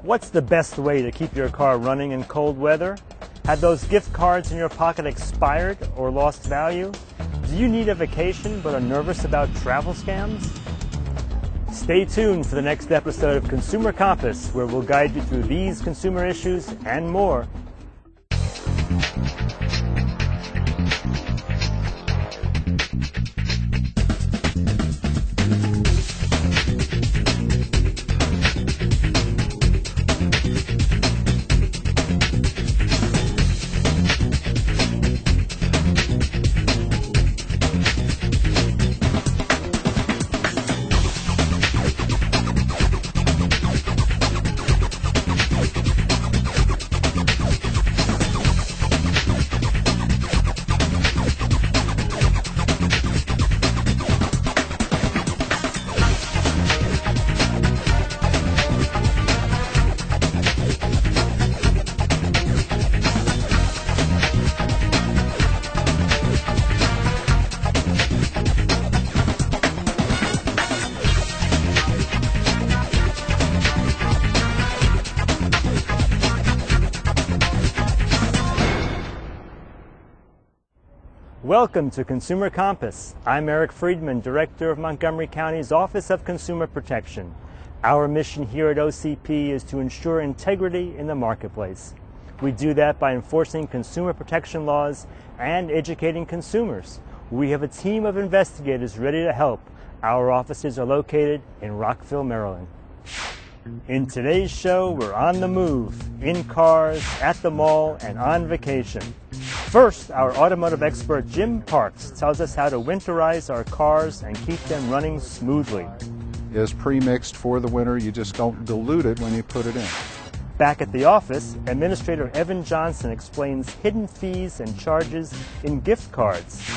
What's the best way to keep your car running in cold weather? Have those gift cards in your pocket expired or lost value? Do you need a vacation but are nervous about travel scams? Stay tuned for the next episode of Consumer Compass, where we'll guide you through these consumer issues and more. Welcome to Consumer Compass. I'm Eric Friedman, Director of Montgomery County's Office of Consumer Protection. Our mission here at OCP is to ensure integrity in the marketplace. We do that by enforcing consumer protection laws and educating consumers. We have a team of investigators ready to help. Our offices are located in Rockville, Maryland. In today's show, we're on the move, in cars, at the mall, and on vacation. First, our automotive expert Jim Parks tells us how to winterize our cars and keep them running smoothly. Is pre-mixed for the winter. You just don't dilute it when you put it in. Back at the office, Administrator Evan Johnson explains hidden fees and charges in gift cards.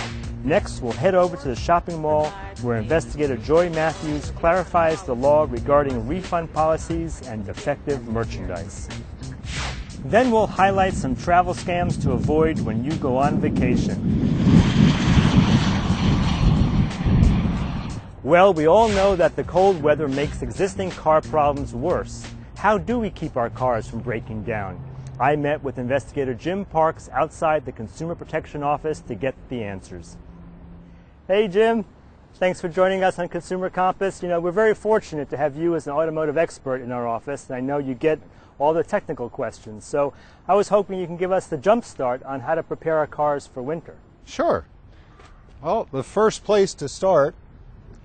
Next, we'll head over to the shopping mall where Investigator Joy Matthews clarifies the law regarding refund policies and defective merchandise. Then we'll highlight some travel scams to avoid when you go on vacation. Well, we all know that the cold weather makes existing car problems worse. How do we keep our cars from breaking down? I met with Investigator Jim Parks outside the Consumer Protection Office to get the answers. Hey Jim, thanks for joining us on Consumer Compass. You know, we're very fortunate to have you as an automotive expert in our office, and I know you get all the technical questions. So I was hoping you can give us the jump start on how to prepare our cars for winter. Sure. Well, the first place to start,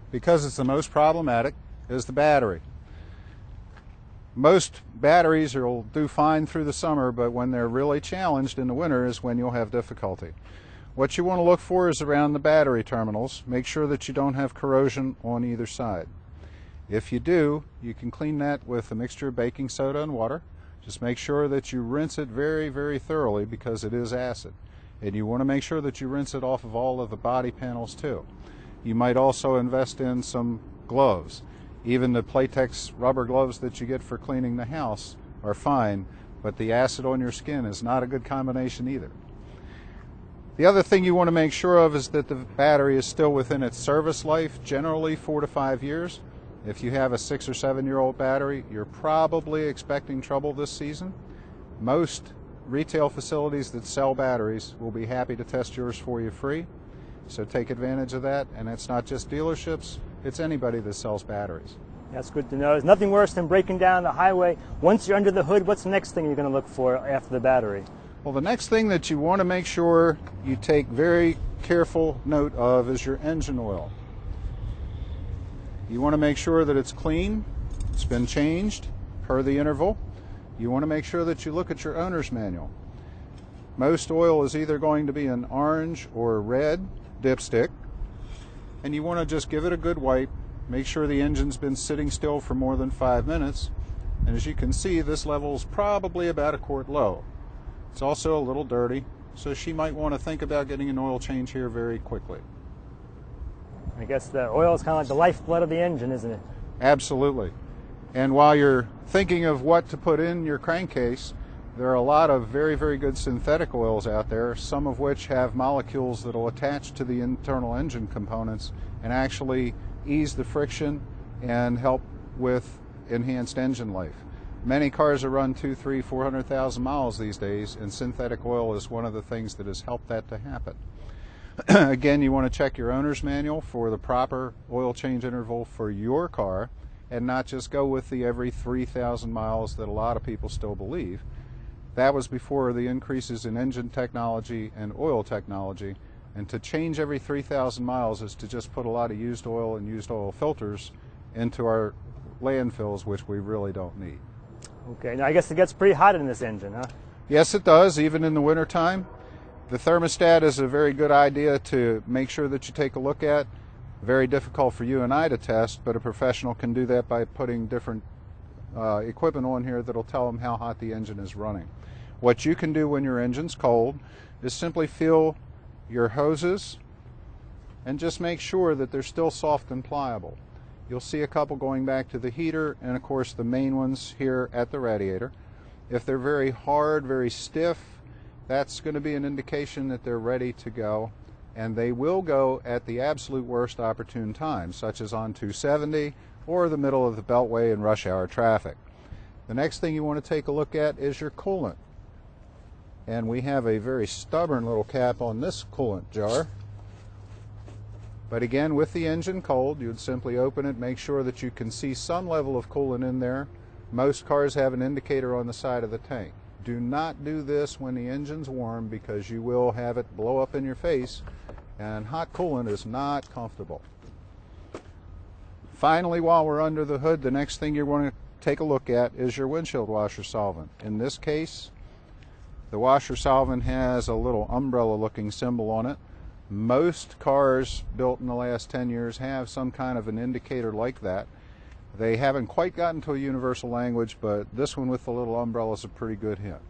because it's the most problematic, is the battery. Most batteries will do fine through the summer, but when they're really challenged in the winter is when you'll have difficulty. What you want to look for is around the battery terminals. Make sure that you don't have corrosion on either side. If you do, you can clean that with a mixture of baking soda and water. Just make sure that you rinse it very, very thoroughly because it is acid. And you want to make sure that you rinse it off of all of the body panels too. You might also invest in some gloves. Even the Playtex rubber gloves that you get for cleaning the house are fine, but the acid on your skin is not a good combination either. The other thing you want to make sure of is that the battery is still within its service life, generally 4 to 5 years. If you have a 6 or 7 year old battery, you're probably expecting trouble this season. Most retail facilities that sell batteries will be happy to test yours for you free. So take advantage of that. And it's not just dealerships, it's anybody that sells batteries. That's good to know. There's nothing worse than breaking down the highway. Once you're under the hood, what's the next thing you're going to look for after the battery? Well, the next thing that you want to make sure you take very careful note of is your engine oil. You want to make sure that it's clean, it's been changed per the interval. You want to make sure that you look at your owner's manual. Most oil is either going to be an orange or red dipstick, and you want to just give it a good wipe. Make sure the engine's been sitting still for more than 5 minutes, and as you can see, this level is probably about a quart low. It's also a little dirty, so she might want to think about getting an oil change here very quickly. I guess the oil is kind of like the lifeblood of the engine, isn't it? Absolutely. And while you're thinking of what to put in your crankcase, there are a lot of very, very good synthetic oils out there, some of which have molecules that will attach to the internal engine components and actually ease the friction and help with enhanced engine life. Many cars are run 200, 300, 400,000 miles these days, and synthetic oil is one of the things that has helped that to happen. Again, you want to check your owner's manual for the proper oil change interval for your car, and not just go with the every 3,000 miles that a lot of people still believe. That was before the increases in engine technology and oil technology, and to change every 3,000 miles is to just put a lot of used oil and used oil filters into our landfills, which we really don't need. Okay, now I guess it gets pretty hot in this engine, huh? Yes, it does, even in the wintertime. The thermostat is a very good idea to make sure that you take a look at. Very difficult for you and I to test, but a professional can do that by putting different equipment on here that'll tell them how hot the engine is running. What you can do when your engine's cold is simply feel your hoses and just make sure that they're still soft and pliable. You'll see a couple going back to the heater, and of course the main ones here at the radiator. If they're very hard, very stiff, that's going to be an indication that they're ready to go, and they will go at the absolute worst opportune times, such as on 270 or the middle of the Beltway in rush hour traffic. The next thing you want to take a look at is your coolant. And we have a very stubborn little cap on this coolant jar. But again, with the engine cold, you'd simply open it, make sure that you can see some level of coolant in there. Most cars have an indicator on the side of the tank. Do not do this when the engine's warm, because you will have it blow up in your face, and hot coolant is not comfortable. Finally, while we're under the hood, the next thing you want to take a look at is your windshield washer solvent. In this case, the washer solvent has a little umbrella looking symbol on it. Most cars built in the last 10 years have some kind of an indicator like that. They haven't quite gotten to a universal language, but this one with the little umbrella is a pretty good hint.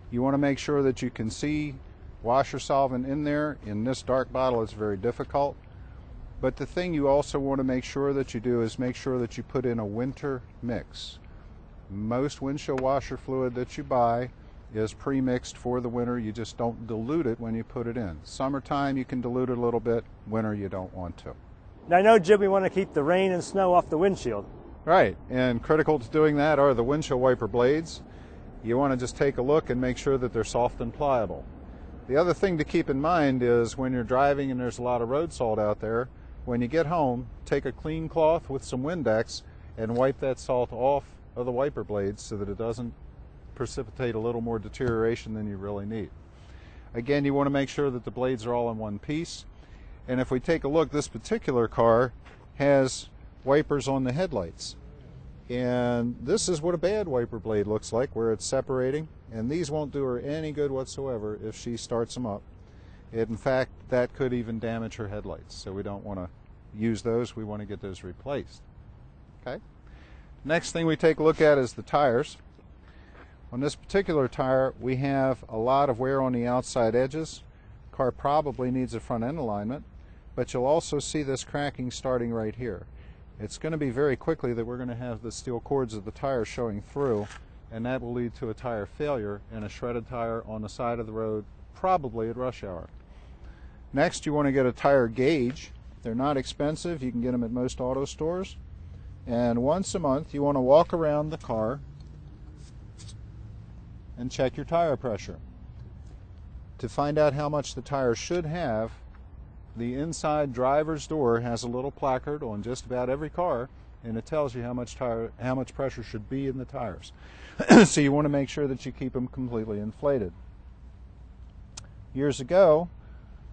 You want to make sure that you can see washer solvent in there. In this dark bottle, it's very difficult. But the thing you also want to make sure that you do is make sure that you put in a winter mix. Most windshield washer fluid that you buy is pre-mixed for the winter. You just don't dilute it when you put it in. Summertime you can dilute it a little bit, winter you don't want to. Now I know, Jim, we want to keep the rain and snow off the windshield. Right, and critical to doing that are the windshield wiper blades. You want to just take a look and make sure that they're soft and pliable. The other thing to keep in mind is when you're driving and there's a lot of road salt out there, when you get home, take a clean cloth with some Windex and wipe that salt off of the wiper blades so that it doesn't precipitate a little more deterioration than you really need. Again, you want to make sure that the blades are all in one piece. And if we take a look, this particular car has wipers on the headlights. And this is what a bad wiper blade looks like, where it's separating. And these won't do her any good whatsoever if she starts them up. In fact, that could even damage her headlights. So we don't want to use those. We want to get those replaced. Okay. Next thing we take a look at is the tires. On this particular tire, we have a lot of wear on the outside edges. The car probably needs a front end alignment, but you'll also see this cracking starting right here. It's going to be very quickly that we're going to have the steel cords of the tire showing through, and that will lead to a tire failure and a shredded tire on the side of the road, probably at rush hour. Next, you want to get a tire gauge. They're not expensive. You can get them at most auto stores. And once a month, you want to walk around the car and check your tire pressure. To find out how much the tire should have, the inside driver's door has a little placard on just about every car, and it tells you how much pressure should be in the tires. So you want to make sure that you keep them completely inflated. Years ago,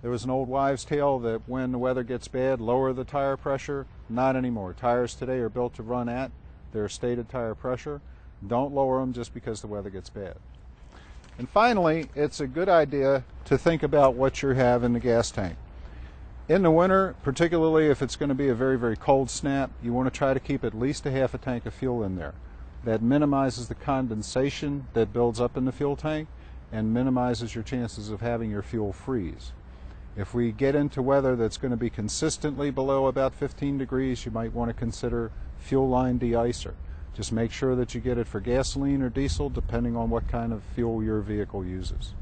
there was an old wives' tale that when the weather gets bad, lower the tire pressure. Not anymore. Tires today are built to run at their stated tire pressure. Don't lower them just because the weather gets bad. And finally, it's a good idea to think about what you have in the gas tank. In the winter, particularly if it's going to be a very, very cold snap, you want to try to keep at least a half a tank of fuel in there. That minimizes the condensation that builds up in the fuel tank and minimizes your chances of having your fuel freeze. If we get into weather that's going to be consistently below about 15 degrees, you might want to consider fuel line de-icer. Just make sure that you get it for gasoline or diesel, depending on what kind of fuel your vehicle uses.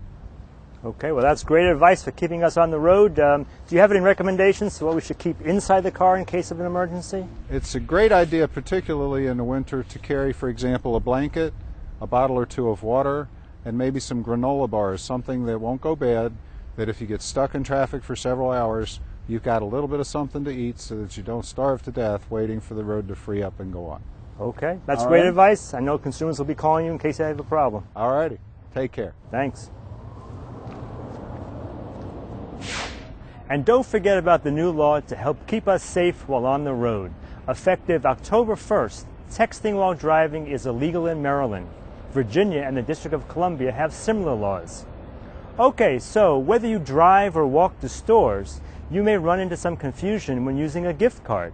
Okay, well that's great advice for keeping us on the road. Do you have any recommendations for what we should keep inside the car in case of an emergency? It's a great idea, particularly in the winter, to carry, for example, a blanket, a bottle or two of water, and maybe some granola bars, something that won't go bad, that if you get stuck in traffic for several hours, you've got a little bit of something to eat so that you don't starve to death waiting for the road to free up and go on. Okay, that's All great right. advice. I know consumers will be calling you in case they have a problem. All righty. Take care. Thanks. And don't forget about the new law to help keep us safe while on the road. Effective October 1st, texting while driving is illegal in Maryland. Virginia and the District of Columbia have similar laws. Okay, so whether you drive or walk to stores, you may run into some confusion when using a gift card.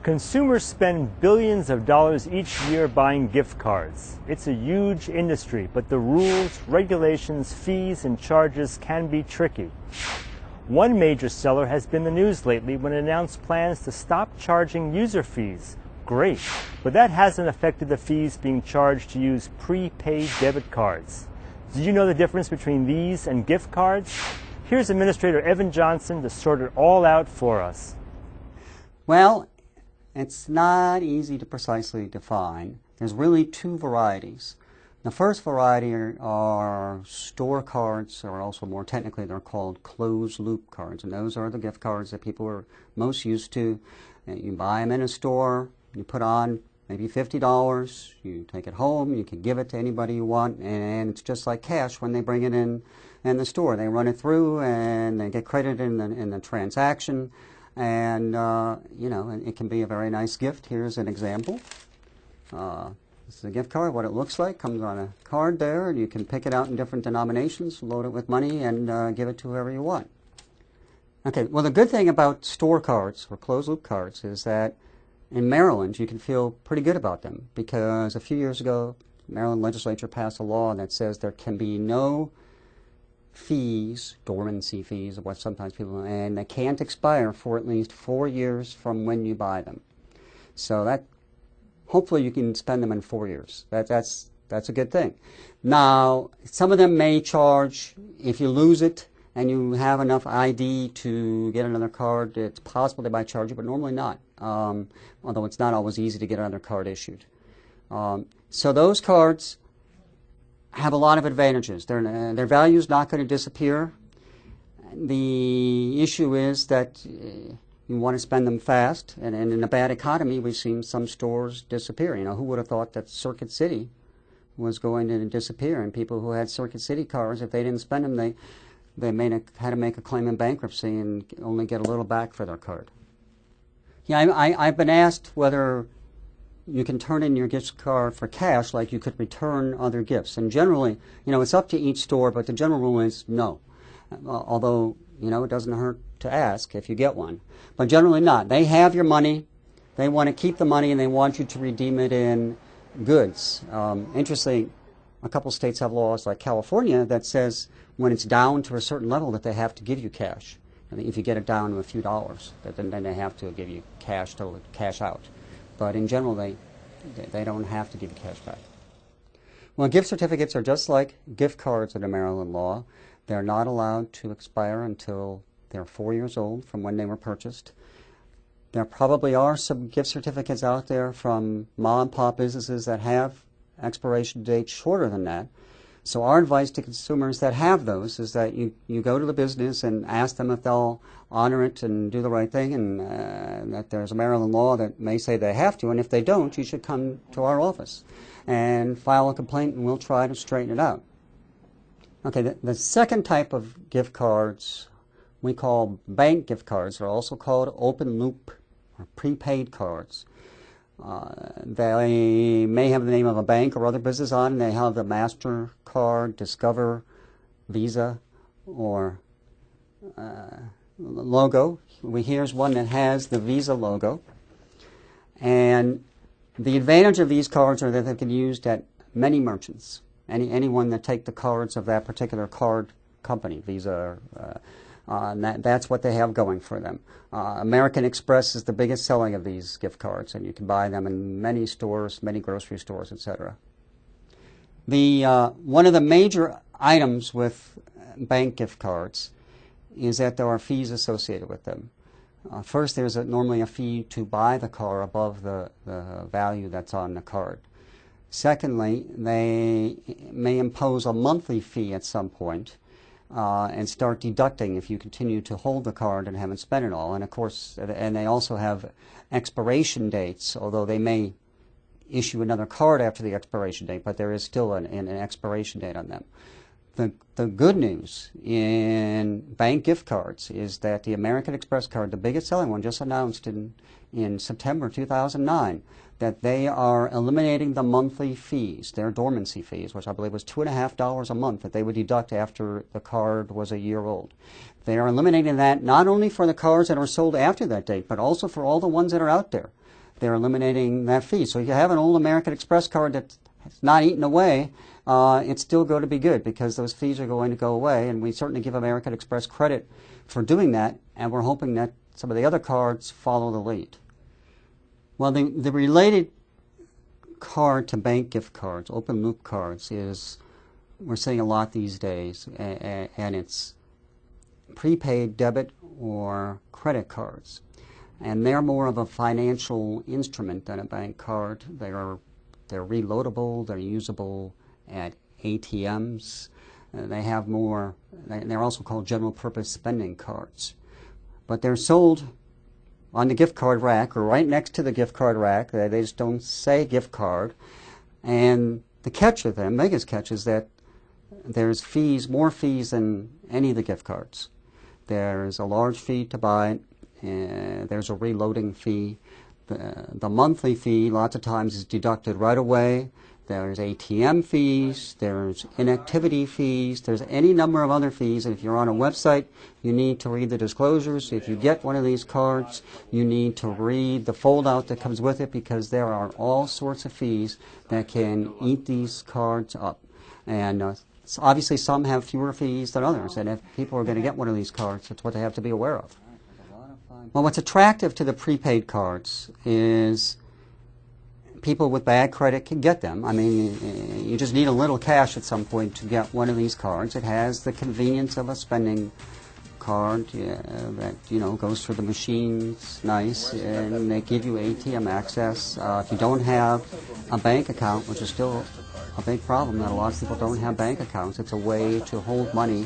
Consumers spend billions of dollars each year buying gift cards. It's a huge industry, but the rules, regulations, fees, and charges can be tricky. One major seller has been in the news lately when it announced plans to stop charging user fees. Great, but that hasn't affected the fees being charged to use prepaid debit cards. Do you know the difference between these and gift cards? Here's Administrator Evan Johnson to sort it all out for us. Well, it's not easy to precisely define. There's really two varieties. The first variety are store cards, or also more technically they're called closed-loop cards, and those are the gift cards that people are most used to. You buy them in a store, you put on maybe $50, you take it home, you can give it to anybody you want, and it's just like cash when they bring it in the store. They run it through and they get credited in the transaction, and you know, and it can be a very nice gift. Here's an example. This is a gift card. What it looks like comes on a card there, and you can pick it out in different denominations, load it with money, and give it to whoever you want. Okay, well, the good thing about store cards or closed-loop cards is that in Maryland you can feel pretty good about them, because a few years ago the Maryland legislature passed a law that says there can be no fees, dormancy fees, or what sometimes people, and they can't expire for at least 4 years from when you buy them. So that, hopefully you can spend them in 4 years. That's a good thing. Now, some of them may charge, if you lose it and you have enough ID to get another card, it's possible they might charge you, but normally not, although it's not always easy to get another card issued. So those cards have a lot of advantages. Their value is not going to disappear. The issue is that you want to spend them fast, and in a bad economy, we've seen some stores disappear. You know, who would have thought that Circuit City was going to disappear, and people who had Circuit City cards, if they didn't spend them, they had to make a claim in bankruptcy and only get a little back for their card. Yeah, I've been asked whether you can turn in your gift card for cash like you could return other gifts. And generally, you know, it's up to each store, but the general rule is no. Although, you know, it doesn't hurt to ask if you get one. But generally not. They have your money, they want to keep the money, and they want you to redeem it in goods. Interestingly, a couple states have laws like California that says when it's down to a certain level that they have to give you cash. And if you get it down to a few dollars, then they have to give you cash to cash out. But in general, they don't have to give you cash back. Well, gift certificates are just like gift cards under Maryland law. They're not allowed to expire until they're 4 years old from when they were purchased. There probably are some gift certificates out there from mom-and-pop businesses that have expiration dates shorter than that. So our advice to consumers that have those is that you go to the business and ask them if they'll honor it and do the right thing, and that there's a Maryland law that may say they have to, and if they don't, you should come to our office and file a complaint, and we'll try to straighten it out. Okay, the second type of gift cards we call bank gift cards. They're also called open loop or prepaid cards. They may have the name of a bank or other business on, and they have the MasterCard, Discover, Visa, or logo. Here's one that has the Visa logo. And the advantage of these cards are that they can be used at many merchants. Anyone that take the cards of that particular card company, Visa, that's what they have going for them. American Express is the biggest selling of these gift cards, and you can buy them in many stores, many grocery stores, etc. One of the major items with bank gift cards is that there are fees associated with them. First, there's normally a fee to buy the car above the value that's on the card. Secondly, they may impose a monthly fee at some point and start deducting if you continue to hold the card and haven't spent it all. And of course, and they also have expiration dates, although they may issue another card after the expiration date, but there is still an expiration date on them. The good news in bank gift cards is that the American Express card, the biggest selling one, just announced in September 2009, that they are eliminating the monthly fees, their dormancy fees, which I believe was $2.50 a month that they would deduct after the card was a year old. They are eliminating that not only for the cards that are sold after that date, but also for all the ones that are out there. They're eliminating that fee. So if you have an old American Express card that's not eaten away, it's still going to be good because those fees are going to go away, and we certainly give American Express credit for doing that, and we're hoping that some of the other cards follow the lead. Well, the related card to bank gift cards, open loop cards, is we're seeing a lot these days, and it's prepaid debit or credit cards. And they're more of a financial instrument than a bank card. They're reloadable, they're usable at ATMs. They have more, they're also called general purpose spending cards. But they're sold on the gift card rack or right next to the gift card rack. They just don't say gift card. And the catch of them, biggest catch, is that there's fees, more fees than any of the gift cards. There's a large fee to buy it. There's a reloading fee. The monthly fee lots of times is deducted right away. There's ATM fees, there's inactivity fees, there's any number of other fees, and if you're on a website, you need to read the disclosures. If you get one of these cards, you need to read the foldout that comes with it because there are all sorts of fees that can eat these cards up. And obviously some have fewer fees than others, and if people are going to get one of these cards, that's what they have to be aware of. Well, what's attractive to the prepaid cards is people with bad credit can get them. I mean, you just need a little cash at some point to get one of these cards. It has the convenience of a spending card that, you know, goes through the machines nice, and they give you ATM access. If you don't have a bank account, which is still a big problem, that a lot of people don't have bank accounts, it's a way to hold money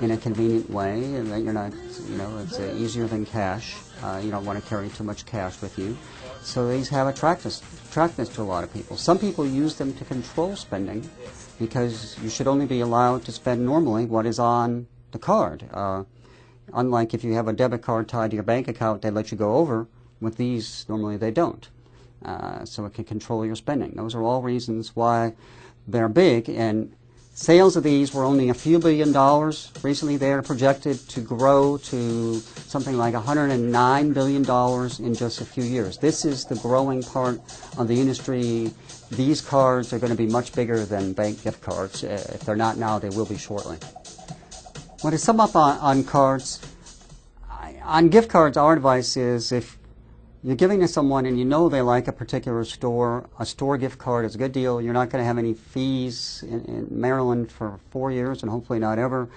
in a convenient way, and that you're not, you know, it's easier than cash. You don't want to carry too much cash with you. So these have attractiveness to a lot of people. Some people use them to control spending because you should only be allowed to spend normally what is on the card. Unlike if you have a debit card tied to your bank account, they let you go over. With these, normally they don't. So it can control your spending. Those are all reasons why they're big, and sales of these were only a few $1 billion. Recently they are projected to grow to something like $109 billion in just a few years. This is the growing part of the industry. These cards are going to be much bigger than bank gift cards. If they're not now, they will be shortly. Well, to sum up on cards, on gift cards, our advice is if you're giving to someone and you know they like a particular store, a store gift card is a good deal. You're not going to have any fees in Maryland for 4 years and hopefully not ever.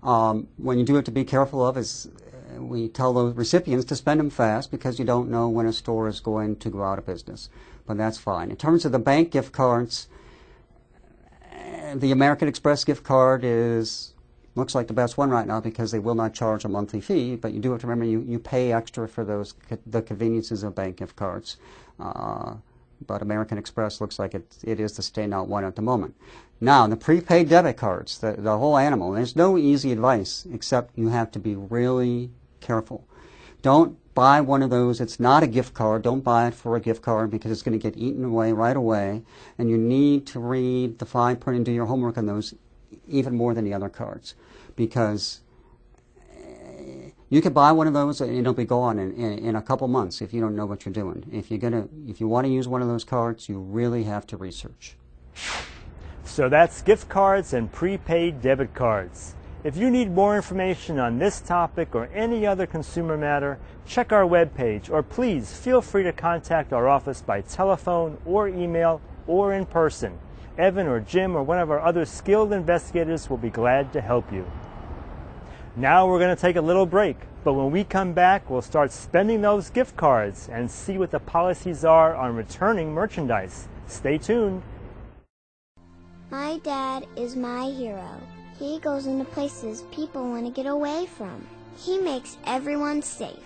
When you do it, to be careful of is we tell those recipients to spend them fast because you don't know when a store is going to go out of business. But that's fine. In terms of the bank gift cards, the American Express gift card looks like the best one right now because they will not charge a monthly fee, but you do have to remember you pay extra for the conveniences of bank gift cards. But American Express looks like it is the standout one at the moment. Now, the prepaid debit cards, the whole animal, there's no easy advice except you have to be really careful. Don't buy one of those. It's not a gift card. Don't buy it for a gift card because it's going to get eaten away right away, and you need to read the fine print and do your homework on those even more than the other cards, because you could buy one of those and it'll be gone in a couple months if you don't know what you're doing. If you want to use one of those cards, you really have to research. So that's gift cards and prepaid debit cards. If you need more information on this topic or any other consumer matter, check our webpage, or please feel free to contact our office by telephone or email or in person. Evan or Jim or one of our other skilled investigators will be glad to help you. Now we're going to take a little break, but when we come back, we'll start spending those gift cards and see what the policies are on returning merchandise. Stay tuned. My dad is my hero. He goes into places people want to get away from. He makes everyone safe.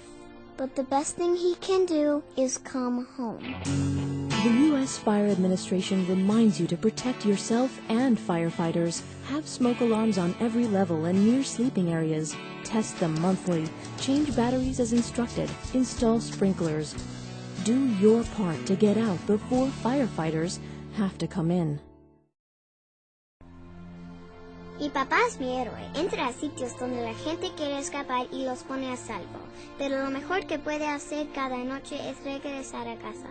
But the best thing he can do is come home. The U.S. Fire Administration reminds you to protect yourself and firefighters. Have smoke alarms on every level and near sleeping areas. Test them monthly. Change batteries as instructed. Install sprinklers. Do your part to get out before firefighters have to come in. Mi papá es mi héroe. Entra a sitios donde la gente quiere escapar y los pone a salvo. Pero lo mejor que puede hacer cada noche es regresar a casa.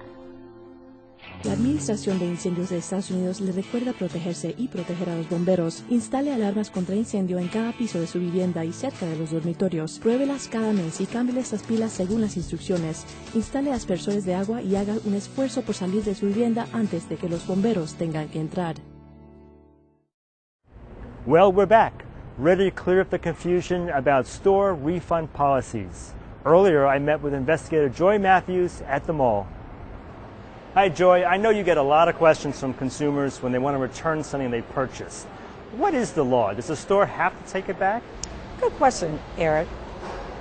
La Administración de Incendios de Estados Unidos le recuerda protegerse y proteger a los bomberos. Instale alarmas contra incendio en cada piso de su vivienda y cerca de los dormitorios. Pruébelas cada mes y cámbieles las pilas según las instrucciones. Instale aspersores de agua y haga un esfuerzo por salir de su vivienda antes de que los bomberos tengan que entrar. Well, we're back, ready to clear up the confusion about store refund policies. Earlier, I met with investigator Joy Matthews at the mall. Hi, Joy. I know you get a lot of questions from consumers when they want to return something they purchased. What is the law? Does the store have to take it back? Good question, Eric.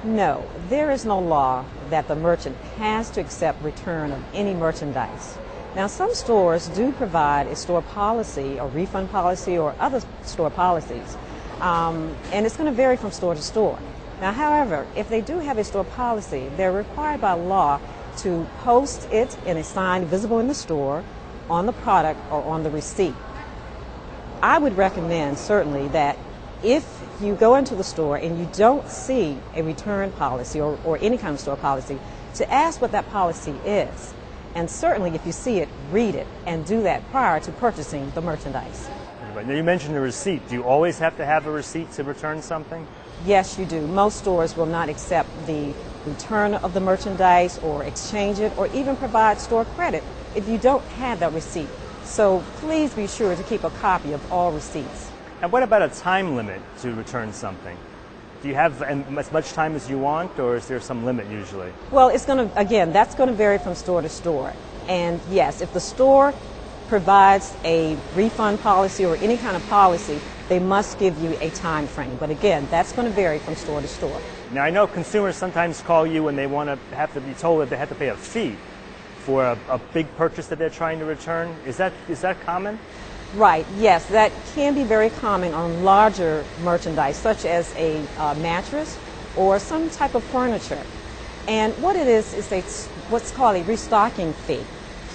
No, there is no law that the merchant has to accept return of any merchandise. Now, some stores do provide a store policy, or refund policy, or other store policies, and it's going to vary from store to store. Now, however, if they do have a store policy, they're required by law to post it in a sign visible in the store, on the product, or on the receipt. I would recommend, certainly, that if you go into the store and you don't see a return policy or any kind of store policy, to ask what that policy is. And certainly, if you see it, read it, and do that prior to purchasing the merchandise. Now, you mentioned a receipt. Do you always have to have a receipt to return something? Yes, you do. Most stores will not accept the return of the merchandise or exchange it or even provide store credit if you don't have that receipt. So please be sure to keep a copy of all receipts. And what about a time limit to return something? Do you have as much time as you want, or is there some limit usually? Well, it's going to, again, that's going to vary from store to store. And yes, if the store provides a refund policy or any kind of policy, they must give you a time frame. But again, that's going to vary from store to store. Now, I know consumers sometimes call you when they want to have to be told that they have to pay a fee for a big purchase that they're trying to return. Is that common? Right, yes, that can be very common on larger merchandise, such as a mattress or some type of furniture. And what it is what's called a restocking fee.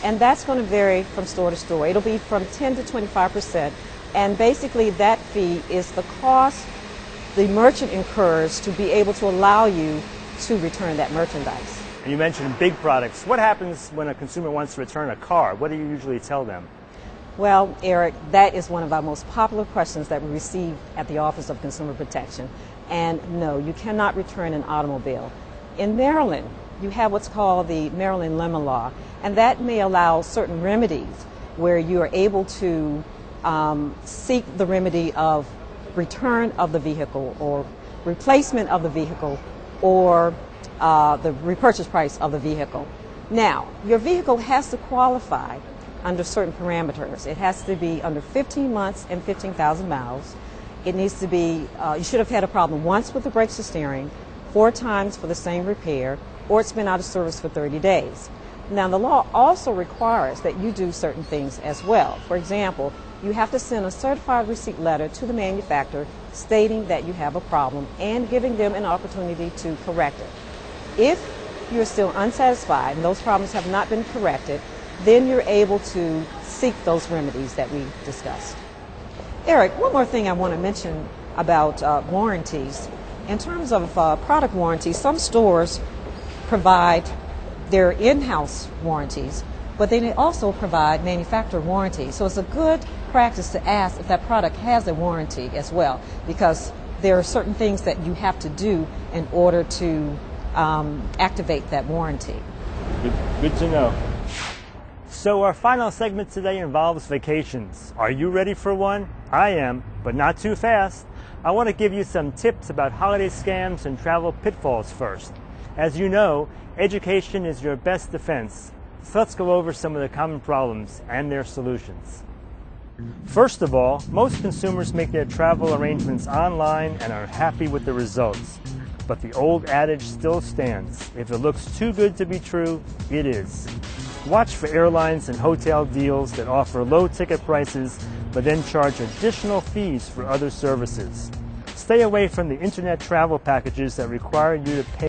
And that's going to vary from store to store. It'll be from 10 to 25%. And basically that fee is the cost the merchant incurs to be able to allow you to return that merchandise. And you mentioned big products. What happens when a consumer wants to return a car? What do you usually tell them? Well, Eric, that is one of our most popular questions that we receive at the Office of Consumer Protection. And no, you cannot return an automobile. In Maryland, you have what's called the Maryland Lemon Law, and that may allow certain remedies where you are able to seek the remedy of return of the vehicle or replacement of the vehicle or the repurchase price of the vehicle. Now, your vehicle has to qualify under certain parameters. It has to be under 15 months and 15,000 miles. It needs to be, you should have had a problem once with the brakes or steering, 4 times for the same repair, or it's been out of service for 30 days. Now, the law also requires that you do certain things as well. For example, you have to send a certified receipt letter to the manufacturer stating that you have a problem and giving them an opportunity to correct it. If you're still unsatisfied and those problems have not been corrected, then you're able to seek those remedies that we discussed. Eric, one more thing I want to mention about warranties. In terms of product warranties, some stores provide their in-house warranties, but they also provide manufacturer warranties. So it's a good practice to ask if that product has a warranty as well, because there are certain things that you have to do in order to activate that warranty. Good to know. So our final segment today involves vacations. Are you ready for one? I am, but not too fast. I want to give you some tips about holiday scams and travel pitfalls first. As you know, education is your best defense. So let's go over some of the common problems and their solutions. First of all, most consumers make their travel arrangements online and are happy with the results. But the old adage still stands. If it looks too good to be true, it is. Watch for airlines and hotel deals that offer low ticket prices but then charge additional fees for other services. Stay away from the internet travel packages that require you to pay